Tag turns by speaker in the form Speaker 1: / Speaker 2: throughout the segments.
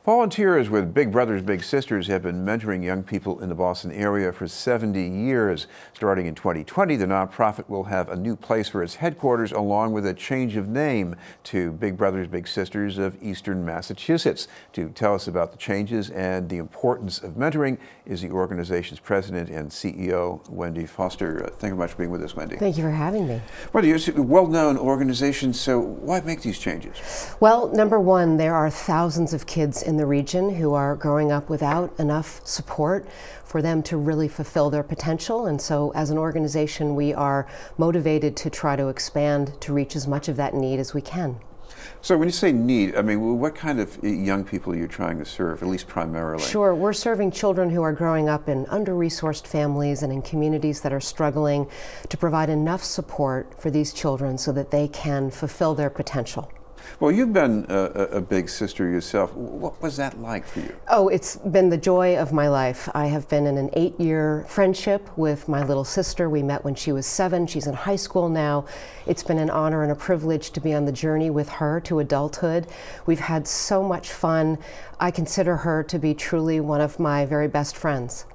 Speaker 1: Volunteers with Big Brothers Big Sisters have been mentoring young people in the Boston area for 70 years. Starting in 2020, the nonprofit will have a new place for its headquarters, along with a change of name to Big Brothers Big Sisters of Eastern Massachusetts. To tell us about the changes and the importance of mentoring is the organization's president and CEO, Wendy Foster. Thank you very much for being with us, Wendy.
Speaker 2: Thank you for having me.
Speaker 1: Wendy, it's a well-known organization, so why make these changes?
Speaker 2: Well, number one, there are thousands of kids in the region who are growing up without enough support for them to really fulfill their potential. And so as an organization, we are motivated to try to expand to reach as much of that need as we can.
Speaker 1: So when you say need, I mean, what kind of young people are you trying to serve, at least primarily?
Speaker 2: Sure, we're serving children who are growing up in under-resourced families and in communities that are struggling to provide enough support for these children so that they can fulfill their potential.
Speaker 1: Well, you've been a big sister yourself. What was that like for you?
Speaker 2: Oh, it's been the joy of my life. I have been in an 8-year friendship with my little sister. We met when she was 7. She's in high school now. It's been an honor and a privilege to be on the journey with her to adulthood. We've had so much fun. I consider her to be truly one of my very best friends.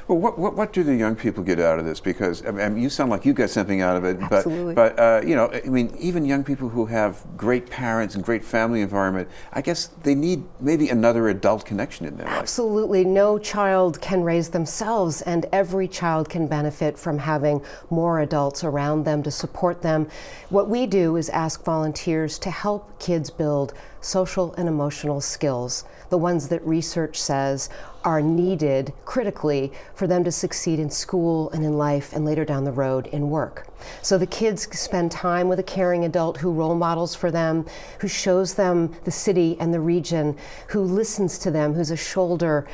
Speaker 1: Well, what do the young people get out of this? Because I mean, you sound like you got something out of it.
Speaker 2: Absolutely.
Speaker 1: But you know, I mean, even young people who have great parents and great family environment, I guess they need maybe another adult connection in their life.
Speaker 2: Absolutely. No child can raise themselves, and every child can benefit from having more adults around them to support them. What we do is ask volunteers to help kids build social and emotional skills, the ones that research says are needed critically for them to succeed in school and in life and later down the road in work. So the kids spend time with a caring adult who role models for them, who shows them the city and the region, who listens to them, who's a shoulder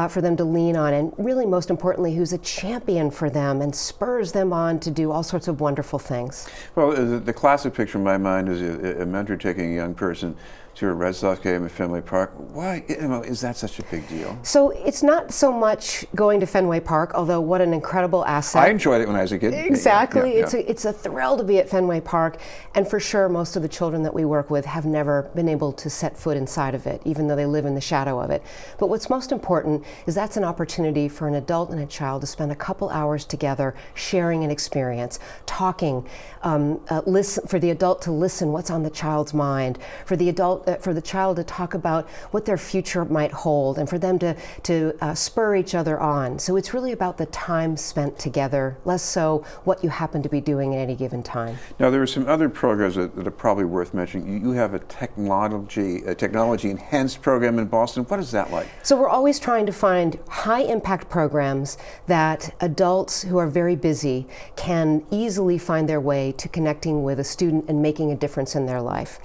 Speaker 2: for them to lean on, and really most importantly, who's a champion for them and spurs them on to do all sorts of wonderful things.
Speaker 1: Well, the classic picture in my mind is a mentor taking a young person to a Red Sox game at Fenway Park. Why is that such a big deal?
Speaker 2: So it's not so much going to Fenway Park, although what an incredible asset.
Speaker 1: I enjoyed it when I was a kid.
Speaker 2: Exactly.
Speaker 1: Yeah.
Speaker 2: It's a thrill to be at Fenway Park, and for sure most of the children that we work with have never been able to set foot inside of it, even though they live in the shadow of it. But what's most important is that's an opportunity for an adult and a child to spend a couple hours together sharing an experience, talking, listen, for the adult to listen what's on the child's mind, for the child to talk about what their future might hold, and for them to spur each other on. So it's really about the time spent together, less so what you happen to be doing at any given time.
Speaker 1: Now, there are some other programs that are probably worth mentioning. You have a technology enhanced program in Boston. What is that like?
Speaker 2: So we're always trying to find high impact programs that adults who are very busy can easily find their way to connecting with a student and making a difference in their life.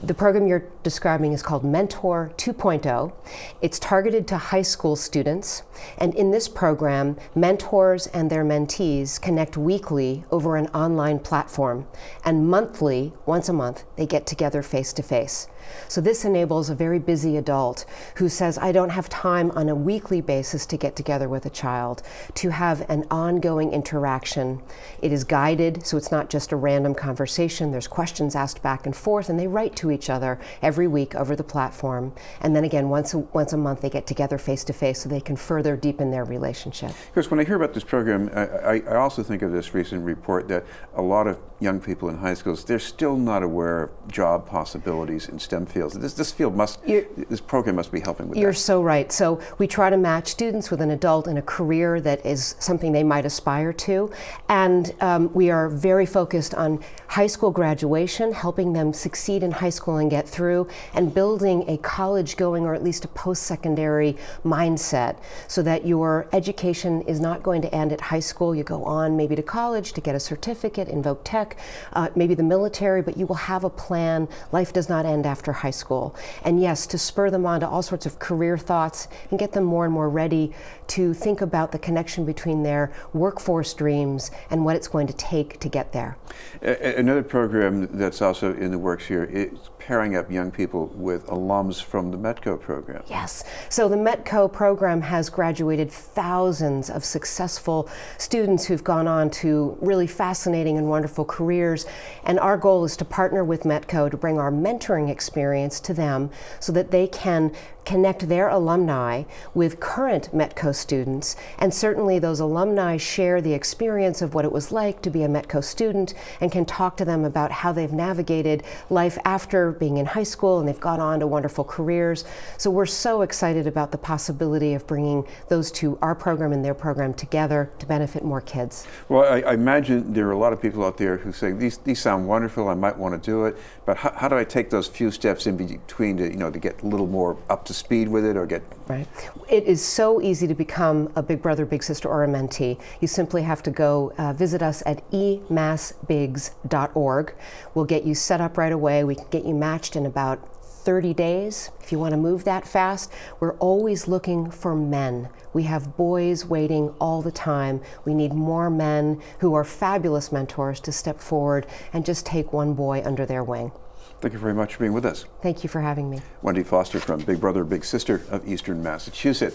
Speaker 2: The program you're describing is called Mentor 2.0. It's targeted to high school students, and in this program, mentors and their mentees connect weekly over an online platform, and monthly, once a month, they get together face to face. So this enables a very busy adult who says, I don't have time on a weekly basis to get together with a child, to have an ongoing interaction. It is guided, so it's not just a random conversation. There's questions asked back and forth, and they write to each other every week over the platform. And then again, once a month, they get together face to face so they can further deepen their relationship.
Speaker 1: Because when I hear about this program, I also think of this recent report that a lot of young people in high schools, they're still not aware of job possibilities in STEM fields. This program must be helping with that.
Speaker 2: You're so right. So we try to match students with an adult in a career that is something they might aspire to. And we are very focused on high school graduation, helping them succeed in high school and get through, and building a college-going or at least a post-secondary mindset so that your education is not going to end at high school. You go on maybe to college to get a certificate in voc tech, maybe the military, but you will have a plan. Life does not end after high school. And yes, to spur them on to all sorts of career thoughts and get them more and more ready to think about the connection between their workforce dreams and what it's going to take to get there.
Speaker 1: Another program that's also in the works here is pairing up young people with alums from the Metco program.
Speaker 2: Yes. So the Metco program has graduated thousands of successful students who've gone on to really fascinating and wonderful careers. And our goal is to partner with Metco to bring our mentoring experience to them so that they can connect their alumni with current Metco students, and certainly those alumni share the experience of what it was like to be a Metco student and can talk to them about how they've navigated life after being in high school and they've gone on to wonderful careers. So we're so excited about the possibility of bringing those two, our program and their program, together to benefit more kids.
Speaker 1: Well, I imagine there are a lot of people out there who say, these sound wonderful, I might want to do it, but how do I take those few steps in between to, to get a little more up to speed with it or get...
Speaker 2: Right. It is so easy to become a big brother, big sister, or a mentee. You simply have to go visit us at emassbigs.org. We'll get you set up right away. We can get you matched in about 30 days. If you want to move that fast, we're always looking for men. We have boys waiting all the time. We need more men who are fabulous mentors to step forward and just take one boy under their wing.
Speaker 1: Thank you very much for being with us.
Speaker 2: Thank you for having me.
Speaker 1: Wendy Foster from Big Brother, Big Sister of Eastern Massachusetts.